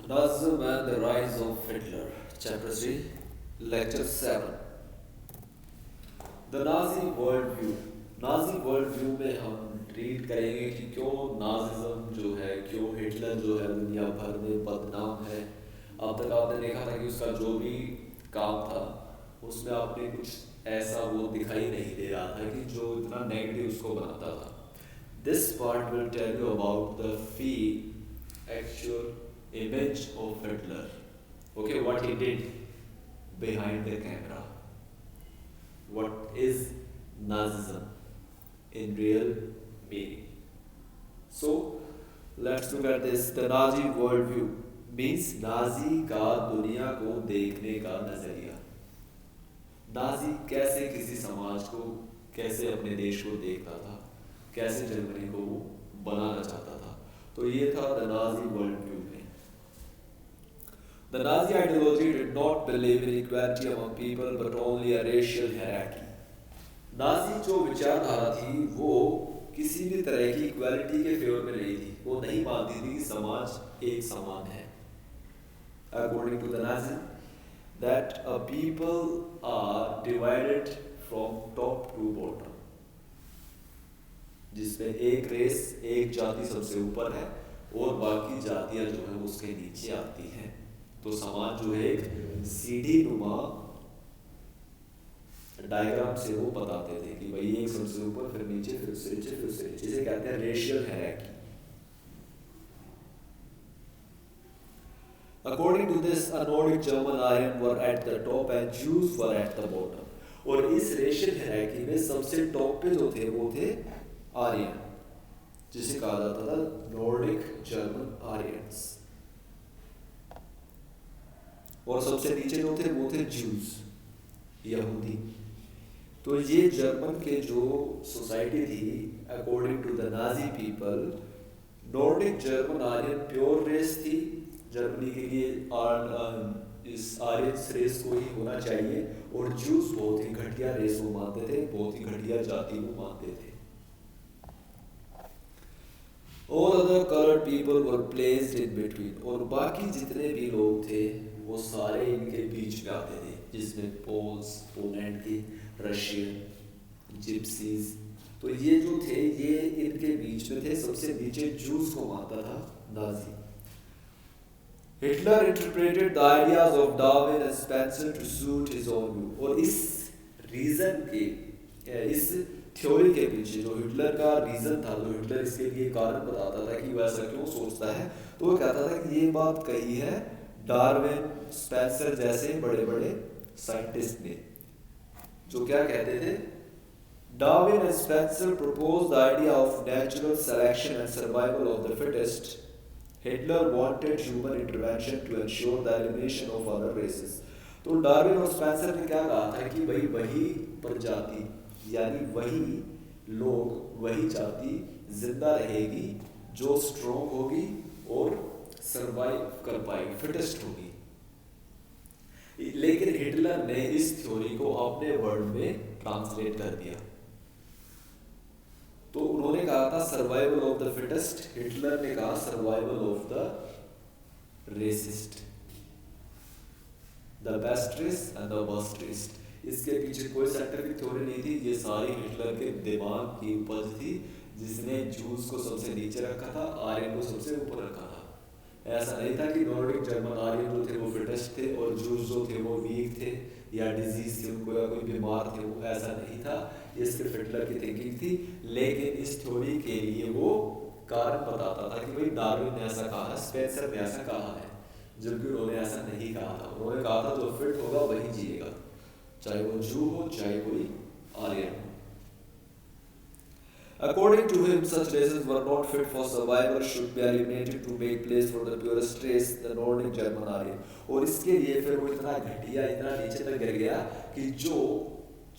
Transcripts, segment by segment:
Nazism and the Rise of Hitler, Chapter 3, Lecture 7. The Nazi Worldview. Nazi world view में हम read करेंगे कि क्यों नाजिज्म जो है, क्यों हिटलर जो है दुनिया भर में बदनाम है। अब तक आपने देखा था कि उसका जो भी काम था उसमें आपने कुछ ऐसा वो दिखाई नहीं दे रहा था कि जो इतना नेगेटिव उसको बनाता था। This part will tell you about the fake actual image of Hitler. Okay, what he did behind the camera. What is Nazism in real meaning? So let's look at this. The Nazi worldview means Nazi का दुनिया को देखने का नजरिया। Nazi कैसे किसी समाज को, कैसे अपने देश को देखता था, कैसे जर्मनी को वो बनाना चाहता था। तो ये था द नाजी वर्ल्ड व्यू में। The Nazi ideology did not believe in equality among people but only a racial hierarchy. Nazi जो विचारधारा थी वो किसी भी तरह की इक्वालिटी के फेवर में नहीं थी। वो नहीं मानती थी कि समाज एक समान है। According to the Nazi, that a people are divided from top to bottom. जिसमें एक रेस, एक जाति सबसे ऊपर है और बाकी जातियां जो है उसके नीचे आती हैं। तो समाज जो है एक सीढ़ी नुमा डायग्राम से वो बताते थे कि भाई एक सबसे ऊपर, फिर नीचे, फिर उससे नीचे, फिर उससे नीचे। इसे कहते हैं racial hierarchy. According to this, a Nordic German Aryan were at the top and Jews were at the bottom. और इस रेशियल हायरार्की में सबसे टॉप पे जो थे वो थे आर्यन, जिसे कहा जाता था नॉर्डिक जर्मन आर्यंस। और सबसे नीचे जो थे वो थे ज्यूज, यहूदी। तो ये जर्मन के जो सोसाइटी थी, according to the Nazi people, Nordic German Aryan pure race थी। जर्मनी के लिए इस आर्यन रेस को ही होना चाहिए। और ज्यूज बहुत ही घटिया रेस वो मानते थे, बहुत ही घटिया जाति वो मानते थे। All other colored people were placed in between. और बाकी जितने भी लोग थे वो सारे इनके बीच में आते थे, जिसमें पोल्स, पोलैंड के, रशियन, जिप्सीज। तो ये जो थे ये इनके बीच में थे। सबसे नीचे जूस को मानता था Nazi. Hitler interpreted the ideas of Darwin and Spencer to suit his own view. और इस रीजन के, इस थ्योरी के पीछे जो हिटलर का रीजन था, जो हिटलर इसके लिए कारण बताता था कि वो ऐसा क्यों सोचता है, तो वो कहता था कि ये बात कही है डार्विन, स्पेंसर जैसे बड़े बड़े साइंटिस्ट ने, जो क्या कहते थे, Darwin and Spencer proposed the idea of natural selection and survival of the fittest. Hitler wanted human intervention to ensure the elimination of other races. तो डार्विन और स्पेंसर ने क्या कहा था कि भाई वही प्रजाति, यानी वही लोग, वही जाति जिंदा रहेगी जो स्ट्रॉन्ग होगी और सरवाइव कर पाएगी, फिटेस्ट होगी। लेकिन हिटलर ने इस थ्योरी को अपने वर्ड में ट्रांसलेट कर दिया। तो उन्होंने कहा था survival of the fittest, Hitler ने कहा survival of the racist, the best race and the worst race. इसके पीछे कोई साइंटिफिक थ्योरी नहीं थी, ये सारी हिटलर के दिमाग की उपज थी, जिसने जूस को सबसे नीचे रखा था, आर्यन को सबसे ऊपर रखा था। ऐसा नहीं था कि नॉर्डिक जर्मन आर्यन जो थे वो फिटेस्ट थे और जूस जो थे वो वीक थे या डिजीज थे उनको, या कोई बीमार थे वो, ऐसा नहीं था। ये सिर्फ हिटलर की थिंकिंग थी। लेकिन इस थ्योरी के लिए वो कारण बताता था कि भाई डार्विन ने ऐसा कहा है, स्पेंसर ने ऐसा कहा है, जबकि उन्होंने ऐसा नहीं कहा था। उन्होंने कहा था जो फिट होगा वही जिएगा, चाहे वो जू हो चाहे कोई आर्यन हो। According to him, such races were not fit for survival, should be eliminated to make place for the purest race, the Nordic German Aryan. और इसके लिए फिर वो इतना घटिया, इतना नीचे तक गिर गया कि जो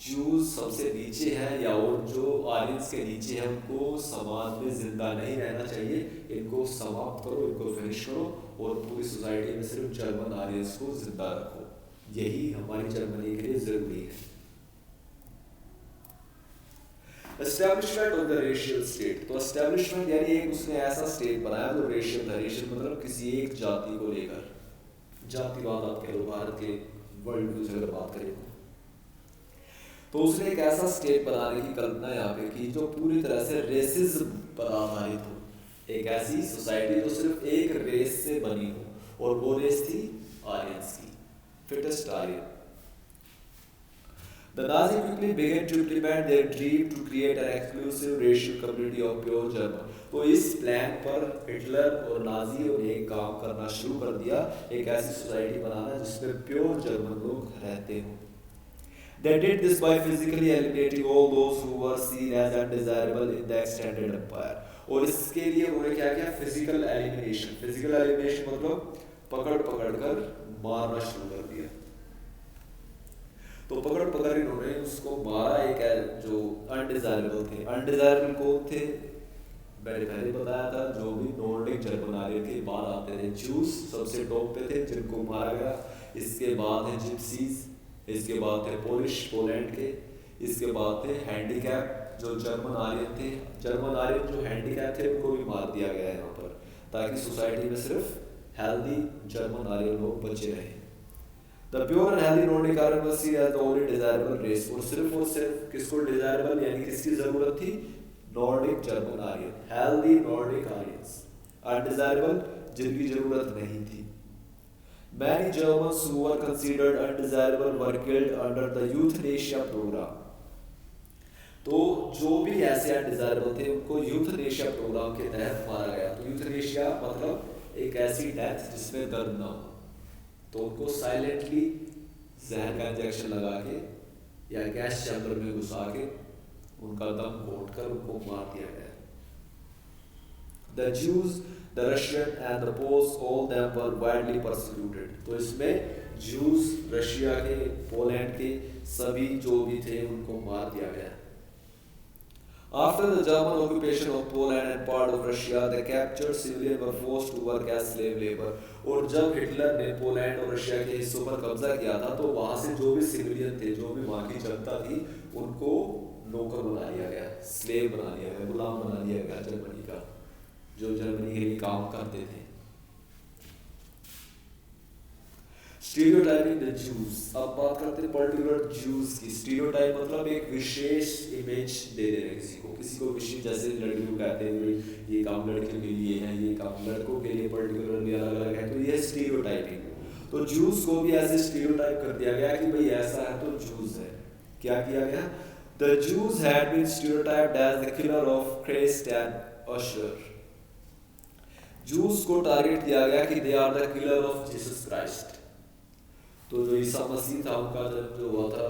जूस सबसे नीचे हैं या और जो आर्यंस के नीचे हैं उनको समाज में जिंदा नहीं रहना चाहिए, इनको समाप्त करो, इनको फिनिश करो और पूरी सोसाइटी में सिर्फ जर्मन आर्यंस को जिंदा रखो। यही हमारी जर्मनी के लिए जरूरी है। Establishment of the racial state, तो एस्टेब्लिशमेंट यानी एक उसने ऐसा स्टेट बनाया जो रेशियल था। रेशियल मतलब किसी एक जाति को लेकर, जातिवाद आप कह लो भारत के वर्ल्ड व्यू से अगर बात करें तो उसने एक ऐसा स्टेट बनाने की कल्पना यहाँ पे की जो पूरी तरह से रेसिज्म पर आधारित हो, एक ऐसी सोसाइटी जो सिर्फ एक रेस से बनी हो और वो रेस थी आर्यंस की, fittest Aryan. The Nazi quickly began to implement their dream to create an exclusive racial community of pure German। तो इस प्लान पर हिटलर और नाजियों ने काम करना शुरू कर दिया, एक ऐसी सोसाइटी बनाना जिसमें प्योर जर्मन लोग रहते हों। They did this by physically eliminating all those who were seen as undesirable in the extended empire। और इसके लिए उन्होंने क्या किया, फिजिकल एलिमिनेशन। फिजिकल एलिमिनेशन मतलब पकड़ पकड़ कर मारना शुरू कर दिया। तो पकड़ पकड़ इन्होंने उसको मारा, एक जो अनडिजायरेबल थे। अनडिजायरेबल कौन थे, मैंने पहले बताया था, जो भी नॉर्डिक जर्मन आर्य के बाद आते थे। जूस सबसे टॉप पे थे जिनको मारा गया, इसके बाद है जिप्सीज, इसके बाद थे पोलिश पोलैंड के, इसके बाद थे हैंडीकैप जो जर्मन आर्यन थे। जर्मन आर्यन जो हैंडीकैप थे उनको भी मार दिया गया यहाँ पर, ताकि सोसाइटी में सिर्फ हेल्दी जर्मन आर्यन लोग बचे रहे। The pure and healthy Nordic Aryan was seen as the only desirable race। और सिर्फ किसको डिजायरेबल यानी किसकी जरूरत थी, Nordic German Aryan, healthy Nordic Aryans. Undesirable जिनकी जरूरत नहीं थी। Many Germans who were considered undesirable were killed under the euthanasia program। तो जो भी ऐसे अनडिजायरेबल थे उनको यूथनेशिया प्रोग्राम के तहत मारा गया। तो यूथनेशिया मतलब एक ऐसी डेथ जिसमें दर्द ना हो, तो उनको साइलेंटली जहर का इंजेक्शन लगा के या गैस चैम्बर में घुसा के उनका दम घोट कर उनको मार दिया गया। The Jews, the Russian and the Poles, all them were widely persecuted। तो इसमें जूस, रशिया के, पोलैंड के सभी जो भी थे उनको मार दिया गया। After the German occupation of Poland and part of Russia, the captured civilians were forced to work as slave labor। और जब हिटलर ने पोलैंड और रशिया के हिस्सों पर कब्जा किया था तो वहां से जो भी सिविलियन थे, जो भी वहां की जनता थी, उनको नौकर बना लिया गया, स्लेव बना लिया गया, गुलाम बना लिया गया जर्मनी का, जो जर्मनी के लिए काम करते थे। Stereotyping the juice. अब बात करते हैं पर्टिकुलर जूस की। स्टीरियोटाइप मतलब एक विशेष इमेज दे देना किसी को विशेष, जैसे लड़कियों को कहते हैं ये काम लड़कियों के लिए है, ये काम लड़कों के लिए पर्टिकुलरली अलग अलग है, तो ये स्टीरियोटाइपिंग। तो जूस को भी ऐसे स्टीरियोटाइप कर दिया गया कि भाई ऐसा है तो जूस है। क्या किया गया, the Jews had been stereotyped as the killer of Christ and usher. Jews को टारगेट दिया गया कि they are the killer of Jesus Christ. तो जो ईसा मसीह था उनका जन्म जो हुआ था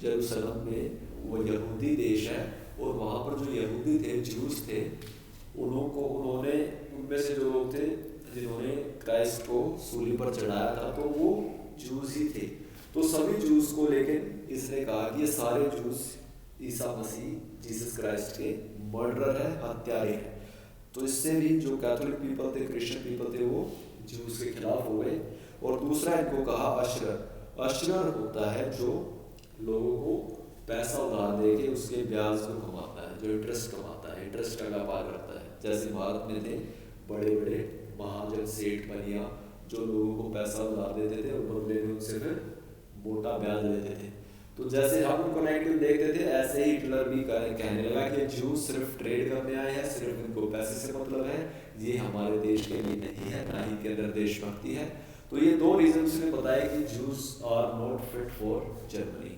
जेरूसलम में, वो यहूदी देश है, और वहाँ पर जो यहूदी थे, जूस थे, उन्होंने उनमें से जो लोग थे जिन्होंने क्राइस्ट को सूली पर चढ़ाया था तो वो जूस ही थे। तो सभी जूस को लेकिन इसने कहा कि ये सारे juice Isa Masih Jesus Christ के मर्डरर है, हत्यारे हैं। तो इससे भी जो कैथोलिक पीपल थे, क्रिश्चियन पीपल थे, वो जूस के खिलाफ हो गए। और दूसरा इनको कहा अशरर। अशरर होता है जो लोगों को पैसा उधार दे के उसके ब्याज को कमाता है, जो इंटरेस्ट कमाता है, इंटरेस्ट का व्यापार करता है। जैसे भारत में थे बड़े बड़े महाजन, सेठ, बनिया, जो लोगों को पैसा उधार देते थे और बदले में उनसे फिर मोटा ब्याज लेते थे। तो जैसे हम उनको नेगेटिव देखते थे, ऐसे ही हिटलर भी कहने लगा कि जूस सिर्फ ट्रेड करने आए हैं, सिर्फ इनको पैसे से मतलब है, ये हमारे देश के लिए नहीं है, ना ही इनके अंदर देशभक्ति है। तो ये दो रीजन उसने बताया कि Jews are not fit for Germany.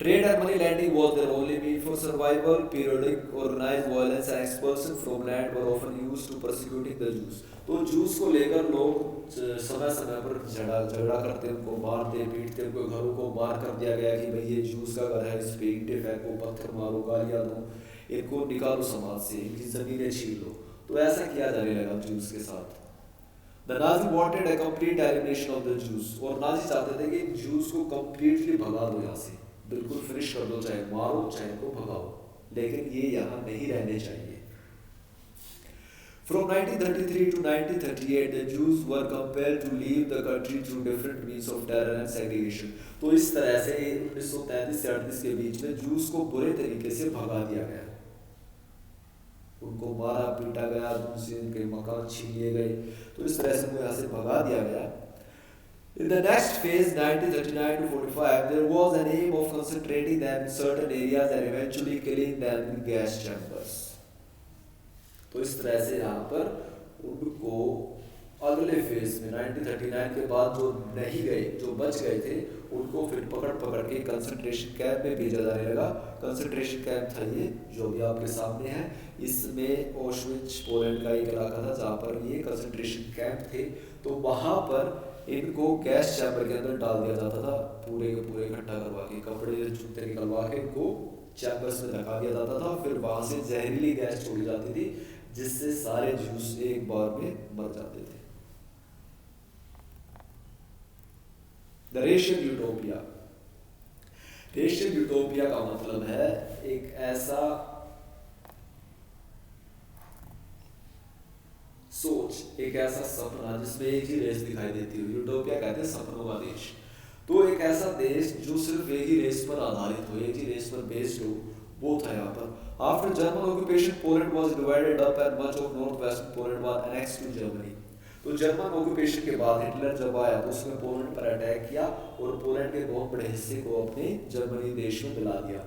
Trade and money lending was their only means for survival. Periodic organized violence and expulsion from land were often used to persecuting the Jews। तो juice को लेकर लोग समय समय पर झगड़ा करते, उनको मारते पीटते, उनको घरों को मार कर दिया गया कि भाई ये जूस का घर है, इस पे ईंटें फेंको, पत्थर मारो, गालियाँ दो, इनको निकालो समाज से, इनकी जमीनें छीन लो। तो ऐसा किया जाने लगा जूस के साथ। The Nazi wanted a complete elimination of the Jews। और नाजी चाहते थे कि जूस को कंप्लीटली भगा दो, यहाँ से बिल्कुल फिनिश कर दो, चाहे मारो चाहे इनको भगाओ, लेकिन ये यहाँ नहीं रहने चाहिए। From 1933 to 1938, the Jews were compelled to leave the country through different means of terror and segregation. तो इस तरह से 1933 से 38 के बीच में जूस को बुरे तरीके से भगा दिया गया, उनको मारा पीटा गया, दूसरे उनके मकान छीन लिए गए, तो इस तरह से उनको यहाँ से भगा दिया गया. In the next phase, 1939 to 45, there was an aim of concentrating them in certain areas and eventually killing them in gas chambers. तो इस तरह से यहाँ पर उनको अगले फेज में 1939 के बाद जो नहीं गए, जो बच गए थे, उनको फिर पकड़ पकड़ के कंसंट्रेशन कैंप में भेजा जाने लगा. कंसंट्रेशन कैंप था ये जो भी आपके सामने है, इसमें ऑश्विट्ज पोलैंड का एक इलाका था जहाँ पर ये कंसंट्रेशन कैंप थे. तो वहाँ पर इनको गैस चैम्बर के अंदर डाल दिया जाता था, पूरे के पूरे इकट्ठा करवा के, कपड़े जूते निकलवा के इनको चैम्बर्स में धका दिया जाता था. फिर वहाँ से जहरीली गैस छोड़ी जाती थी जिससे सारे जूस एक बार में मर जाते थे. The racial utopia. Racial utopia का मतलब है एक ऐसा सोच, एक ऐसा सपना जिसमें एक ही रेस दिखाई देती हो. यूटोपिया कहते हैं सपनों का देश. तो एक ऐसा देश जो सिर्फ एक ही रेस पर आधारित हो, एक ही रेस पर बेस्ड हो, वो था यहाँ पर. After German occupation, Poland was divided up and much of northwestern Poland was annexed to Germany. तो जर्मन ऑक्यूपेशन के बाद हिटलर जब आया तो उसने पोलैंड पर अटैक किया और पोलैंड के बहुत बड़े हिस्से को अपने जर्मनी देश में मिला दिया.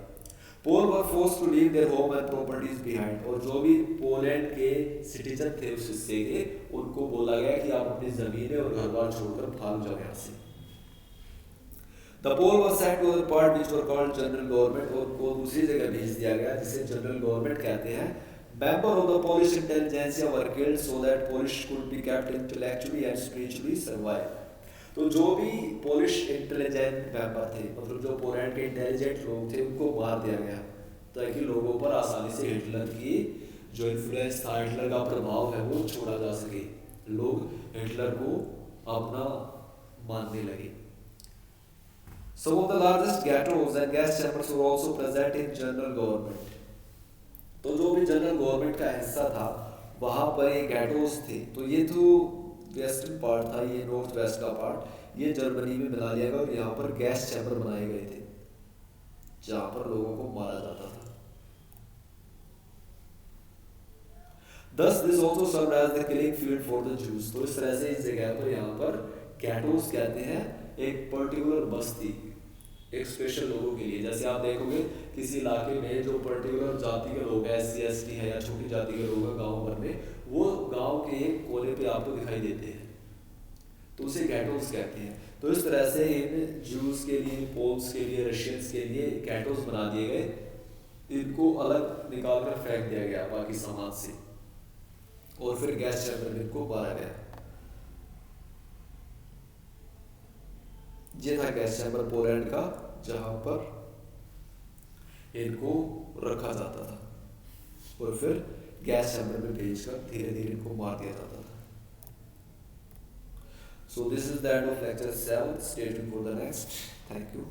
Poles were forced to leave their home and properties behind. और जो भी पोलैंड के सिटीजन थे उस हिस्से के, उनको बोला गया कि आप अपनी जमीनें और घर बार छोड़कर भाग जाओ यहाँ से. The Pole was sent to other part which were called general government, और को दूसरी जगह भेज दिया गया जिसे जनरल गवर्नमेंट कहते हैं. Member of the Polish intelligentsia were killed so that Polish could be kept intellectually and spiritually survive. तो जो भी पोलिश इंटेलिजेंट मेंबर थे, मतलब जो पोलैंड के इंटेलिजेंट लोग थे, उनको मार दिया गया ताकि लोगों पर आसानी से हिटलर की जो इन्फ्लुएंस था, हिटलर का प्रभाव है, वो छोड़ा जा सके, लोग हिटलर को अपना मानने लगे. Some of the largest ghettos and gas chambers were also present in general government. तो जो भी जनरल गवर्नमेंट का हिस्सा था वहाँ पर ये गैटोस थे. तो ये तो वेस्टर्न पार्ट था, ये नॉर्थ वेस्ट का पार्ट, ये जर्मनी में मिला लिया गया और यहाँ पर गैस चैम्बर बनाए गए थे जहाँ पर लोगों को मारा जाता था. Thus this also served as the killing field for the Jews. तो इस तरह से इस जगह पर यहाँ पर गैटोस कहते हैं एक पर्टिकुलर बस्ती, एक स्पेशल लोगों के लिए. जैसे आप देखोगे किसी इलाके में जो पर्टिकुलर जाति के लोग हैं, SC ST है या छोटी जाति के लोग हैं गाँव भर में, वो गांव के एक कोने पे आपको दिखाई देते हैं, तो उसे गैटोस कहते हैं. तो इस तरह से इन जूस के लिए, पोल्स के लिए, रशियंस के लिए गैटोस बना दिए गए. इनको अलग निकाल कर फेंक दिया गया बाकी समाज से और फिर गैस चैम्बर में इनको मारा गया. ये था गैस चैम्बर पोलैंड का जहां पर इनको रखा जाता था और फिर गैस चैम्बर में भेजकर धीरे धीरे इनको मार दिया जाता था. So this is the end of lecture 7. Stay tuned for the next. Thank you.